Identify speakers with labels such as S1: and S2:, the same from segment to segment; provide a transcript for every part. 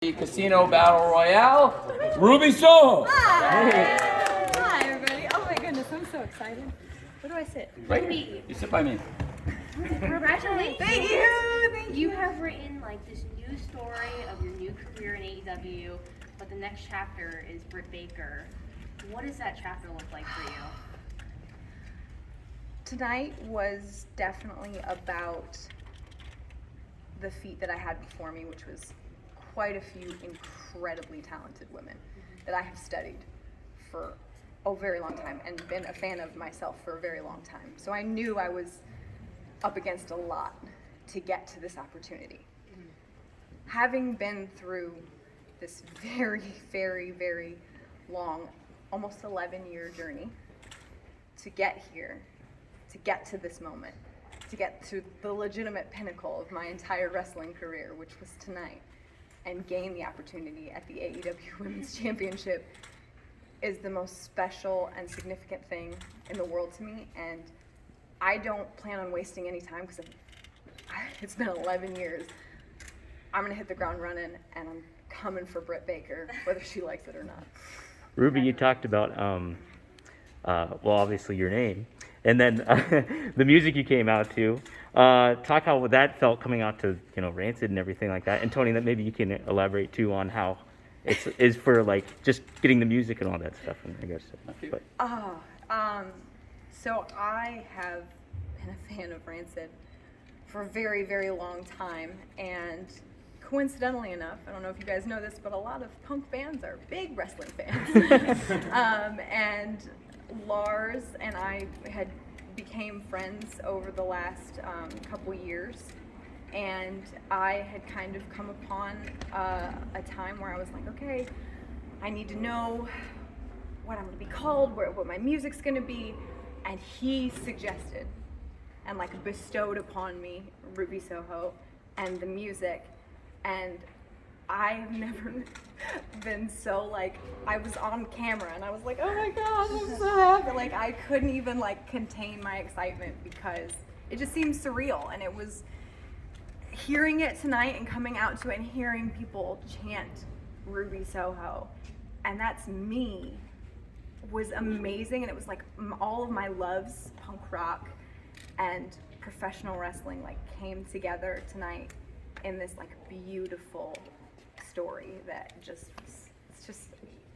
S1: Casino Battle Royale, Ruby Soho.
S2: Hi. Hi, everybody. Oh my goodness, I'm so excited. Where do I sit?
S1: Right here. You sit by me.
S3: Congratulations.
S2: Thank you. Thank you.
S3: You have written like this new story of your new career in AEW, but the next chapter is Britt Baker. What does that chapter look like for you?
S2: Tonight was definitely about the feat that I had before me, which was quite a few incredibly talented women that I have studied for a very long time and been a fan of myself for a very long time. So I knew I was up against a lot to get to this opportunity. Having been through this very, very, very long, almost 11-year journey to get here, to get to this moment, to get to the legitimate pinnacle of my entire wrestling career, which was tonight, and gain the opportunity at the AEW Women's Championship is the most special and significant thing in the world to me. And I don't plan on wasting any time because it's been 11 years. I'm gonna hit the ground running, and I'm coming for Britt Baker, whether she likes it or not.
S4: Ruby, you talked about, well, obviously your name, and then the music you came out to. Talk how that felt coming out to, Rancid and everything like that. And Tony, that maybe you can elaborate too on how it is for like just getting the music and all that stuff. And I guess, but.
S2: So I have been a fan of Rancid for a very, very long time, and coincidentally enough, I don't know if you guys know this, but a lot of punk bands are big wrestling fans. And Lars and I had became friends over the last couple years, and I had kind of come upon a time where I was like, okay, I need to know what I'm going to be called, what my music's going to be, and he suggested and like bestowed upon me Ruby Soho and the music, and I've never been so like, I was on camera and I was like, oh my God, I'm so happy. Like I couldn't even like contain my excitement because it just seemed surreal. And it was hearing it tonight and coming out to it and hearing people chant Ruby Soho, and that's me, was amazing. And it was like all of my loves, punk rock and professional wrestling, like came together tonight in this like beautiful story that it's just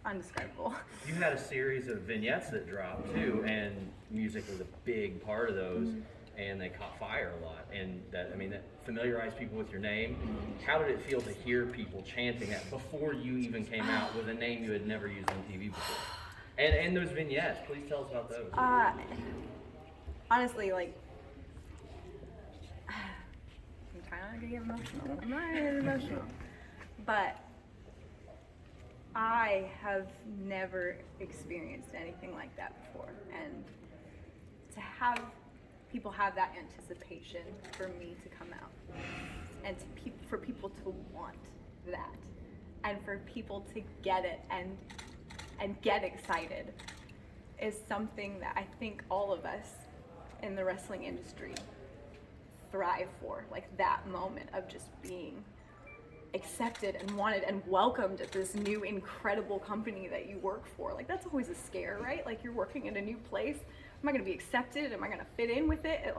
S2: undescribable.
S5: You had a series of vignettes that dropped too, and music was a big part of those, and they caught fire a lot, and that familiarized people with your name. How did it feel to hear people chanting that before you even came out with a name you had never used on TV before? And those vignettes, please tell us about those.
S2: Honestly, like, I'm trying not to get emotional. I'm not getting emotional. But I have never experienced anything like that before. And to have people have that anticipation for me to come out, and for people to want that, and for people to get it and get excited is something that I think all of us in the wrestling industry thrive for. Like that moment of just being accepted and wanted and welcomed at this new incredible company that you work for. Like that's always a scare, right? Like you're working in a new place. Am I gonna be accepted? Am I gonna fit in with it?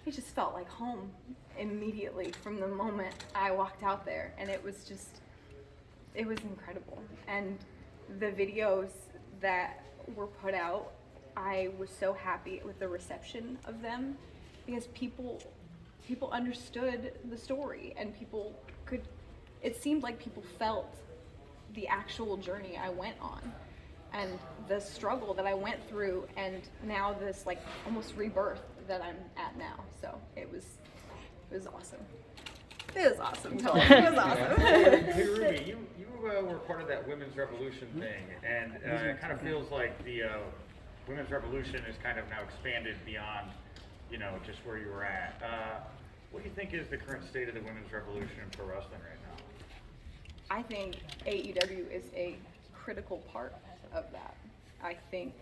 S2: It just felt like home immediately from the moment I walked out there, and it was incredible. And the videos that were put out, I was so happy with the reception of them, because people understood the story, and it seemed like people felt the actual journey I went on and the struggle that I went through, and now this like almost rebirth that I'm at now. So it was awesome. It was awesome, Tony. It was awesome.
S6: Hey Ruby, you were part of that Women's Revolution thing, and it kind of feels like the Women's Revolution is kind of now expanded beyond, just where you were at. What do you think is the current state of the Women's Revolution in pro wrestling right now?
S2: I think AEW is a critical part of that. I think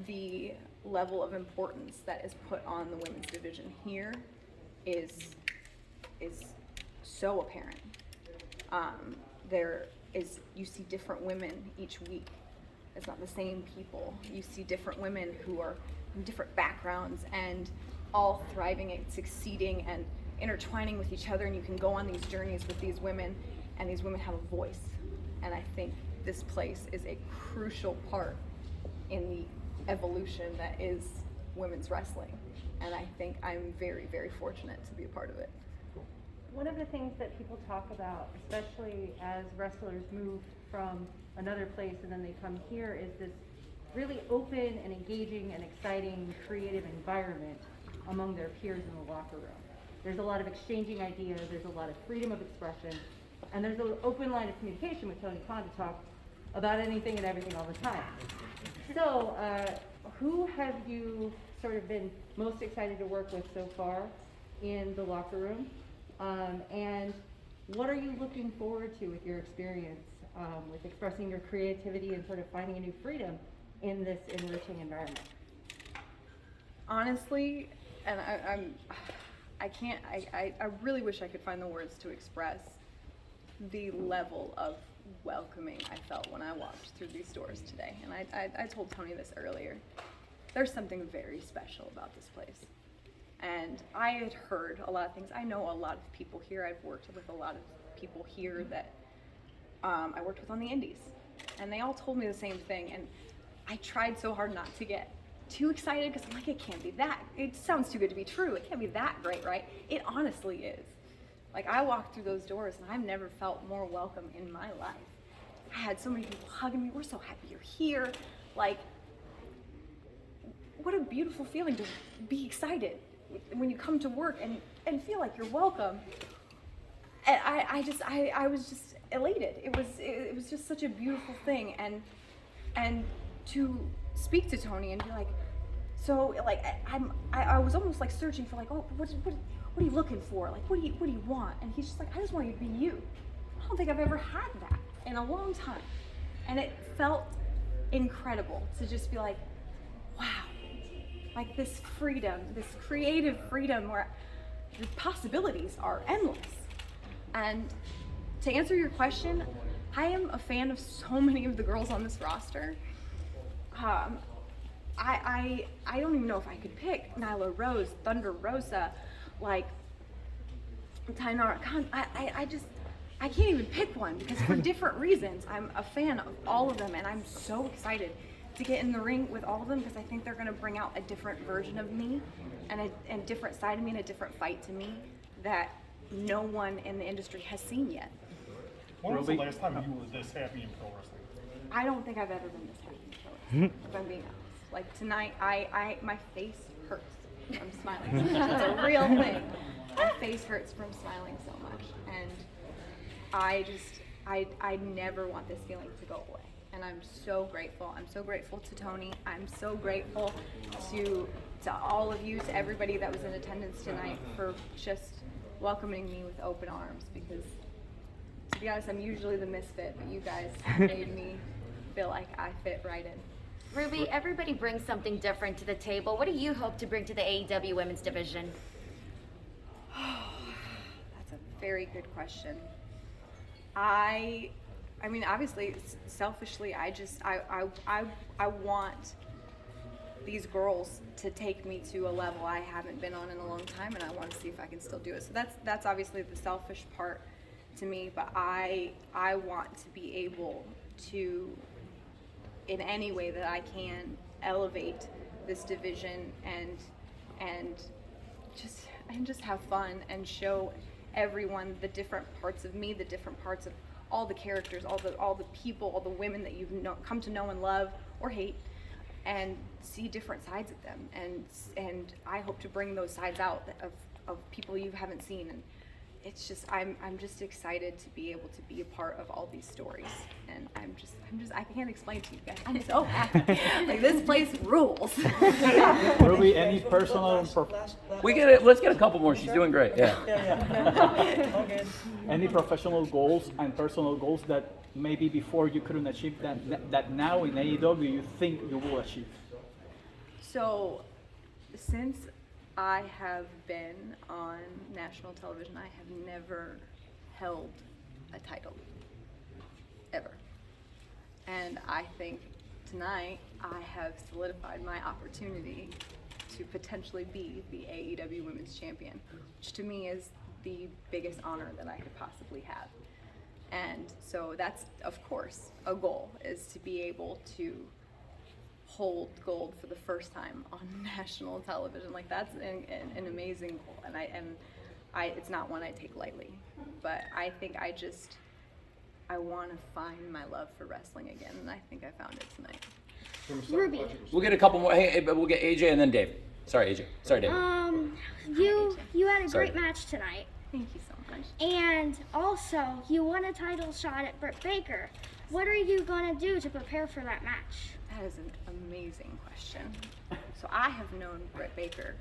S2: the level of importance that is put on the women's division here is so apparent. you see different women each week. It's not the same people. You see different women who are from different backgrounds and all thriving and succeeding and intertwining with each other, and you can go on these journeys with these women, and these women have a voice. And I think this place is a crucial part in the evolution that is women's wrestling. And I think I'm very, very fortunate to be a part of it.
S7: One of the things that people talk about, especially as wrestlers move from another place and then they come here, is this really open and engaging and exciting creative environment among their peers in the locker room. There's a lot of exchanging ideas, there's a lot of freedom of expression, and there's an open line of communication with Tony Khan to talk about anything and everything all the time. So, who have you sort of been most excited to work with so far in the locker room? And what are you looking forward to with your experience with expressing your creativity and sort of finding a new freedom in this enriching environment?
S2: Honestly, and I really wish I could find the words to express the level of welcoming I felt when I walked through these doors today. And I told Tony this earlier. There's something very special about this place. And I had heard a lot of things. I know a lot of people here. I've worked with a lot of people here that I worked with on the indies. And they all told me the same thing. And I tried so hard not to get too excited because I'm like, it can't be that. It sounds too good to be true. It can't be that great, right? It honestly is. Like, I walked through those doors and I've never felt more welcome in my life. I had so many people hugging me. We're so happy you're here. Like, what a beautiful feeling to be excited when you come to work and feel like you're welcome. And I was just elated. It was just such a beautiful thing. And to speak to Tony and be like, so like I was almost like searching for like, oh, what are you looking for? Like, what do you want? And he's just like, I just want you to be you. I don't think I've ever had that in a long time. And it felt incredible to just be like, wow, like this freedom, this creative freedom where the possibilities are endless. And to answer your question, I am a fan of so many of the girls on this roster. I don't even know if I could pick Nyla Rose, Thunder Rosa, like Tainara Khan. I can't even pick one because for different reasons, I'm a fan of all of them, and I'm so excited to get in the ring with all of them because I think they're going to bring out a different version of me and a different side of me and a different fight to me that no one in the industry has seen yet.
S8: When was the last time you were this happy in pro wrestling?
S2: I don't think I've ever been this happy in pro wrestling, if I'm being honest. Like tonight, my face hurts from smiling. It's a real thing. My face hurts from smiling so much, and I never want this feeling to go away. And I'm so grateful. I'm so grateful to Tony. I'm so grateful to all of you, to everybody that was in attendance tonight for just welcoming me with open arms, because to be honest, I'm usually the misfit, but you guys made me feel like I fit right in.
S9: Ruby, everybody brings something different to the table. What do you hope to bring to the AEW women's division?
S2: That's a very good question. I mean, obviously, selfishly, I want these girls to take me to a level I haven't been on in a long time, and I want to see if I can still do it. So that's obviously the selfish part to me, but I want to be able to, in any way that I can, elevate this division and just have fun and show everyone the different parts of me, the different parts of all the characters, all the people, all the women that you've come to know and love or hate, and see different sides of them. And I hope to bring those sides out of people you haven't seen. And it's just I'm just excited to be able to be a part of all these stories. And I can't explain to you guys. I'm so happy. Like, this place rules.
S10: Ruby, any personal?
S1: Let's get a couple more. She's doing great. Yeah.
S10: Okay. Any professional goals and personal goals that maybe before you couldn't achieve that now in AEW you think you will achieve?
S2: So, since I have been on national television, I have never held a title. I think tonight I have solidified my opportunity to potentially be the AEW Women's Champion, which to me is the biggest honor that I could possibly have. And so that's, of course, a goal, is to be able to hold gold for the first time on national television. Like, that's an amazing goal, and it's not one I take lightly. But I think I want to find my love for wrestling again, and I think I found it tonight.
S11: Ruby.
S1: We'll get a couple more. Hey, but we'll get AJ and then Dave. Sorry, AJ. Sorry, Dave.
S11: You had a
S1: Sorry.
S11: great match tonight.
S2: Thank you so much.
S11: And also, you won a title shot at Britt Baker. What are you going to do to prepare for that match?
S2: That is an amazing question. So I have known Britt Baker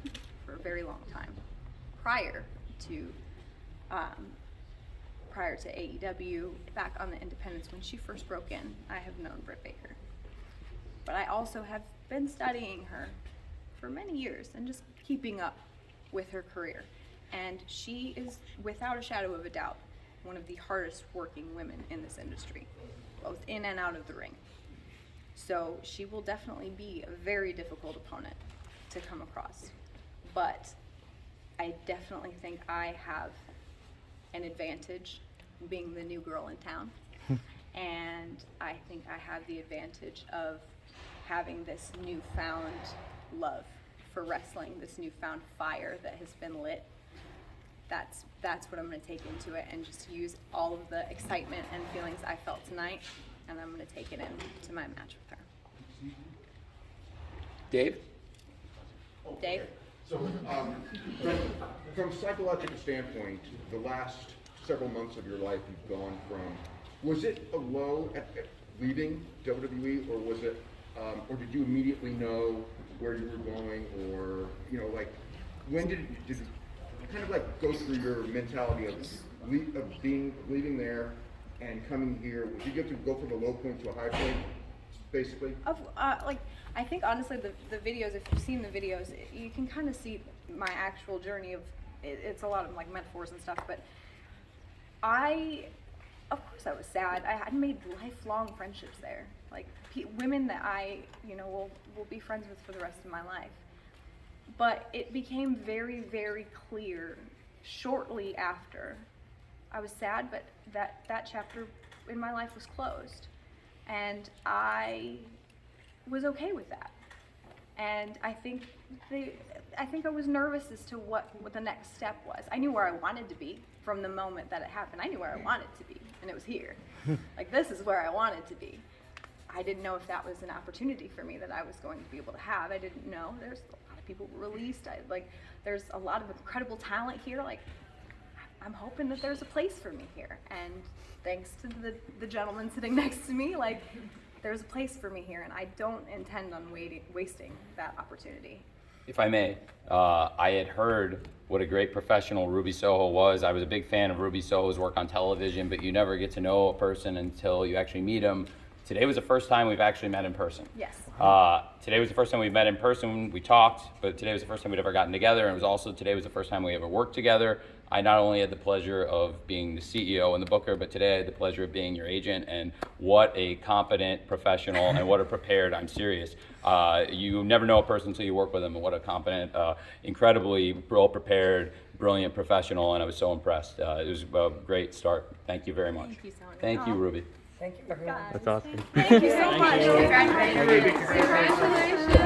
S2: for a very long time. Prior to AEW, back on the independents when she first broke in, I have known Britt Baker. But I also have been studying her for many years and just keeping up with her career. And she is, without a shadow of a doubt, one of the hardest working women in this industry, both in and out of the ring. So she will definitely be a very difficult opponent to come across. But I definitely think I have an advantage being the new girl in town. And I think I have the advantage of having this newfound love for wrestling, this newfound fire that has been lit. That's what I'm going to take into it, and just use all of the excitement and feelings I felt tonight, and I'm going to take it into my match with her.
S1: Dave?
S2: Dave?
S12: So, from a psychological standpoint, the last several months of your life you've gone from, was it a low at leaving WWE, or was it, or did you immediately know where you were going, or, like, when did it kind of like go through your mentality of leaving there and coming here? Did you get to go from a low point to a high point, basically?
S2: I think honestly the videos, if you've seen the videos, you can kind of see my actual journey of, it's a lot of like metaphors and stuff, but of course I was sad. I made lifelong friendships there, like women that I, will be friends with for the rest of my life. But it became very, very clear shortly after. I was sad, but that chapter in my life was closed. And I was okay with that. And I think I was nervous as to what the next step was. I knew where I wanted to be from the moment that it happened. I knew where I wanted to be, and it was here. Like, this is where I wanted to be. I didn't know if that was an opportunity for me that I was going to be able to have. I didn't know. There's a lot of people released. There's a lot of incredible talent here. Like, I'm hoping that there's a place for me here. And thanks to the gentleman sitting next to me, like, there's a place for me here, and I don't intend on wasting that opportunity.
S1: If I may, I had heard what a great professional Ruby Soho was. I was a big fan of Ruby Soho's work on television, but you never get to know a person until you actually meet them. Today was the first time we've actually met in person.
S2: Yes.
S1: Today was the first time we've met in person. We talked, but today was the first time we'd ever gotten together, and today was the first time we ever worked together. I not only had the pleasure of being the CEO and the booker, but today I had the pleasure of being your agent, and what a competent professional and what a prepared, I'm serious. You never know a person until you work with them, and what a competent, incredibly well-prepared, brilliant professional, and I was so impressed. It was a great start. Thank you very much.
S2: Thank you so much.
S1: Thank you, Ruby.
S2: Thank you, everyone.
S4: That's awesome.
S2: Thank you so much.
S4: you.
S2: Congratulations. Congratulations.